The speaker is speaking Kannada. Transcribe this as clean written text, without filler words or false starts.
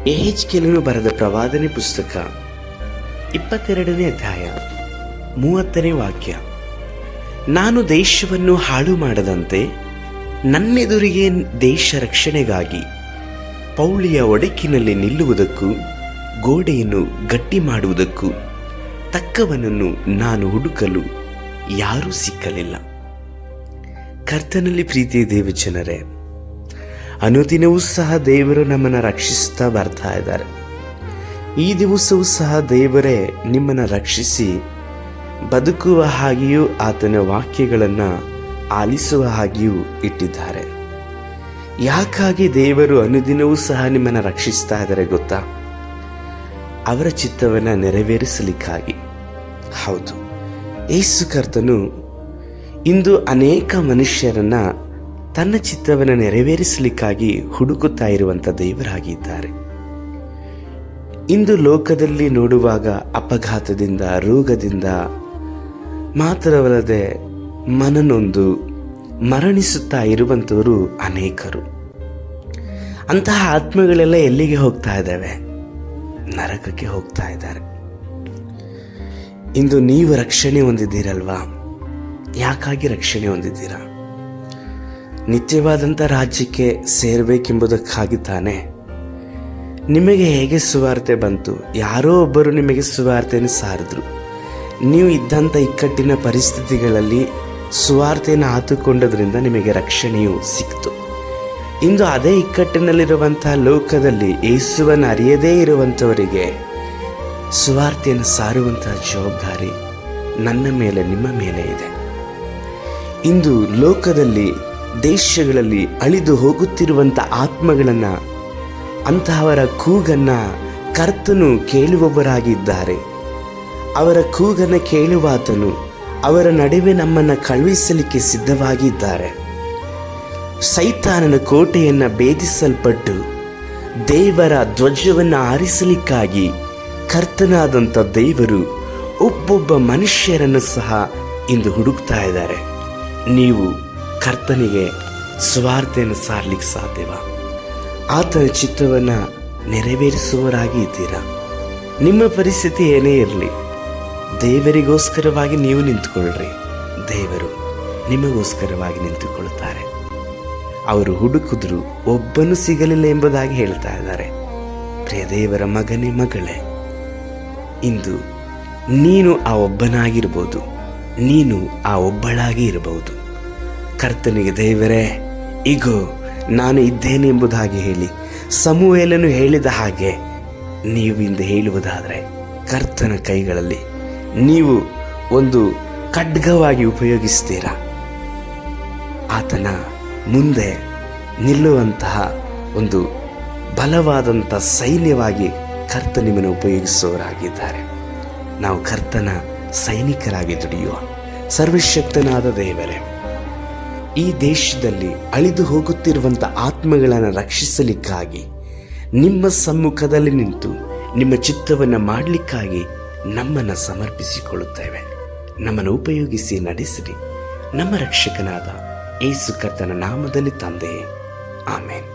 ಯೆಹೆಜ್ಕೇಲನು ಬರೆದ ಪ್ರವಾದನೆ ಪುಸ್ತಕ 22ನೇ ಅಧ್ಯಾಯ 30ನೇ ವಾಕ್ಯ. ನಾನು ದೇಶವನ್ನು ಹಾಳು ಮಾಡದಂತೆ ನನ್ನೆದುರಿಗೆ ದೇಶ ರಕ್ಷಣೆಗಾಗಿ ಪೌಳಿಯ ಒಡಕಿನಲ್ಲಿ ನಿಲ್ಲುವುದಕ್ಕೂ ಗೋಡೆಯನ್ನು ಗಟ್ಟಿ ಮಾಡುವುದಕ್ಕೂ ತಕ್ಕವನನ್ನು ನಾನು ಹುಡುಕಲು ಯಾರೂ ಸಿಕ್ಕಲಿಲ್ಲ. ಕರ್ತನಲ್ಲಿ ಪ್ರೀತಿಯ ದೇವಜನರೇ, ಅನುದಿನವೂ ಸಹ ದೇವರು ನಮ್ಮನ್ನು ರಕ್ಷಿಸ್ತಾ ಬರ್ತಾ ಇದ್ದಾರೆ. ಈ ದಿವಸವೂ ಸಹ ದೇವರೇ ನಿಮ್ಮನ್ನು ರಕ್ಷಿಸಿ ಬದುಕುವ ಹಾಗೆಯೂ ಆತನ ವಾಕ್ಯಗಳನ್ನು ಆಲಿಸುವ ಹಾಗೆಯೂ ಇಟ್ಟಿದ್ದಾರೆ. ಯಾಕಾಗಿ ದೇವರು ಅನುದಿನವೂ ಸಹ ನಿಮ್ಮನ್ನು ರಕ್ಷಿಸ್ತಾ ಇದ್ದಾರೆ ಗೊತ್ತಾ? ಅವರ ಚಿತ್ತವನ್ನು ನೆರವೇರಿಸಲಿಕ್ಕಾಗಿ. ಹೌದು, ಯೇಸು ಕರ್ತನು ಇಂದು ಅನೇಕ ಮನುಷ್ಯರನ್ನ ತನ್ನ ಚಿತ್ತವನ್ನು ನೆರವೇರಿಸಲಿಕ್ಕಾಗಿ ಹುಡುಕುತ್ತಾ ಇರುವಂಥ ದೇವರಾಗಿದ್ದಾರೆ. ಇಂದು ಲೋಕದಲ್ಲಿ ನೋಡುವಾಗ ಅಪಘಾತದಿಂದ, ರೋಗದಿಂದ ಮಾತ್ರವಲ್ಲದೆ ಮನನೊಂದು ಮರಣಿಸುತ್ತಾ ಇರುವಂಥವರು ಅನೇಕರು. ಅಂತಹ ಆತ್ಮಗಳೆಲ್ಲ ಎಲ್ಲಿಗೆ ಹೋಗ್ತಾ ಇದ್ದಾವೆ? ನರಕಕ್ಕೆ ಹೋಗ್ತಾ ಇದ್ದಾರೆ. ಇಂದು ನೀವು ರಕ್ಷಣೆ ಹೊಂದಿದ್ದೀರಲ್ವಾ? ಯಾಕಾಗಿ ರಕ್ಷಣೆ ಹೊಂದಿದ್ದೀರಾ? ನಿತ್ಯವಾದಂಥ ರಾಜ್ಯಕ್ಕೆ ಸೇರಬೇಕೆಂಬುದಕ್ಕಾಗಿ ತಾನೆ. ನಿಮಗೆ ಹೇಗೆ ಸುವಾರ್ತೆ ಬಂತು? ಯಾರೋ ಒಬ್ಬರು ನಿಮಗೆ ಸುವಾರ್ತೆಯನ್ನು ಸಾರಿದ್ರು. ನೀವು ಇದ್ದಂಥ ಇಕ್ಕಟ್ಟಿನ ಪರಿಸ್ಥಿತಿಗಳಲ್ಲಿ ಸುವಾರ್ತೆಯನ್ನು ಆತುಕೊಂಡದ್ರಿಂದ ನಿಮಗೆ ರಕ್ಷಣೆಯು ಸಿಕ್ತು. ಇಂದು ಅದೇ ಇಕ್ಕಟ್ಟಿನಲ್ಲಿರುವಂಥ ಲೋಕದಲ್ಲಿ ಯೇಸುವನ್ನು ಅರಿಯದೇ ಇರುವಂಥವರಿಗೆ ಸುವಾರ್ತೆಯನ್ನು ಸಾರುವಂತಹ ಜವಾಬ್ದಾರಿ ನನ್ನ ಮೇಲೆ, ನಿಮ್ಮ ಮೇಲೆ ಇದೆ. ಇಂದು ಲೋಕದಲ್ಲಿ, ದೇಶಗಳಲ್ಲಿ ಅಳಿದು ಹೋಗುತ್ತಿರುವಂಥ ಆತ್ಮಗಳನ್ನು, ಅಂತಹವರ ಕೂಗನ್ನು ಕರ್ತನು ಕೇಳುವವರಾಗಿದ್ದಾರೆ. ಅವರ ಕೂಗನ್ನು ಕೇಳುವಾತನು ಅವರ ನಡುವೆ ನಮ್ಮನ್ನು ಕಳುಹಿಸಲಿಕ್ಕೆ ಸಿದ್ಧವಾಗಿದ್ದಾರೆ. ಸೈತಾನನ ಕೋಟೆಯನ್ನು ಭೇದಿಸಲ್ಪಟ್ಟು ದೇವರ ಧ್ವಜವನ್ನು ಆರಿಸಲಿಕ್ಕಾಗಿ ಕರ್ತನಾದಂಥ ದೇವರು ಒಬ್ಬೊಬ್ಬ ಮನುಷ್ಯರನ್ನು ಸಹ ಇಂದು ಹುಡುಕ್ತಾ ಇದ್ದಾರೆ. ನೀವು ಕರ್ತನಿಗೆ ಸ್ವಾರ್ಥೆಯನ್ನು ಸಾರಲಿಕ್ಕೆ ಸಾಧ್ಯವಾ? ಆತನ ಚಿತ್ತವನ್ನು ನೆರವೇರಿಸುವವರಾಗಿ ಇದ್ದೀರಾ? ನಿಮ್ಮ ಪರಿಸ್ಥಿತಿ ಏನೇ ಇರಲಿ, ದೇವರಿಗೋಸ್ಕರವಾಗಿ ನೀವು ನಿಂತುಕೊಳ್ಳ್ರಿ. ದೇವರು ನಿಮಗೋಸ್ಕರವಾಗಿ ನಿಂತುಕೊಳ್ಳುತ್ತಾರೆ. ಅವರು ಹುಡುಕಿದ್ರು ಒಬ್ಬನು ಸಿಗಲಿಲ್ಲ ಎಂಬುದಾಗಿ ಹೇಳ್ತಾ ಇದ್ದಾರೆ. ಪ್ರಿಯ ದೇವರ ಮಗನೇ, ಮಗಳೇ, ಇಂದು ನೀನು ಆ ಒಬ್ಬನಾಗಿರ್ಬೋದು, ನೀನು ಆ ಒಬ್ಬಳಾಗಿ ಇರಬಹುದು. ಕರ್ತನಿಗೆ ದೇವರೇ, ಇಗೋ ನಾನು ಇದ್ದೇನೆ ಎಂಬುದಾಗಿ ಹೇಳಿ ಸಮುವೇಲನು ಹೇಳಿದ ಹಾಗೆ ನೀವು ಇಂದು ಹೇಳುವುದಾದರೆ ಕರ್ತನ ಕೈಗಳಲ್ಲಿ ನೀವು ಒಂದು ಖಡ್ಗವಾಗಿ ಉಪಯೋಗಿಸ್ತೀರಾ. ಆತನ ಮುಂದೆ ನಿಲ್ಲುವಂತಹ ಒಂದು ಬಲವಾದಂಥ ಸೈನ್ಯವಾಗಿ ಕರ್ತ ನಿಮ್ಮನ್ನು ಉಪಯೋಗಿಸುವವರಾಗಿದ್ದಾರೆ. ನಾವು ಕರ್ತನ ಸೈನಿಕರಾಗಿ ದುಡಿಯುವ. ಸರ್ವಶಕ್ತನಾದ ದೇವರೇ, ಈ ದೇಶದಲ್ಲಿ ಅಳಿದು ಹೋಗುತ್ತಿರುವಂಥ ಆತ್ಮಗಳನ್ನು ರಕ್ಷಿಸಲಿಕ್ಕಾಗಿ ನಿಮ್ಮ ಸಮ್ಮುಖದಲ್ಲಿ ನಿಂತು ನಿಮ್ಮ ಚಿತ್ತವನ್ನು ಮಾಡಲಿಕ್ಕಾಗಿ ನಮ್ಮನ್ನು ಸಮರ್ಪಿಸಿಕೊಳ್ಳುತ್ತೇವೆ. ನಮ್ಮನ್ನು ಉಪಯೋಗಿಸಿ ನಡೆಸಿರಿ. ನಮ್ಮ ರಕ್ಷಕನಾದ ಯೇಸು ಕರ್ತನ ನಾಮದಲ್ಲಿ ತಂದೆಯೇ, ಆಮೇನ್.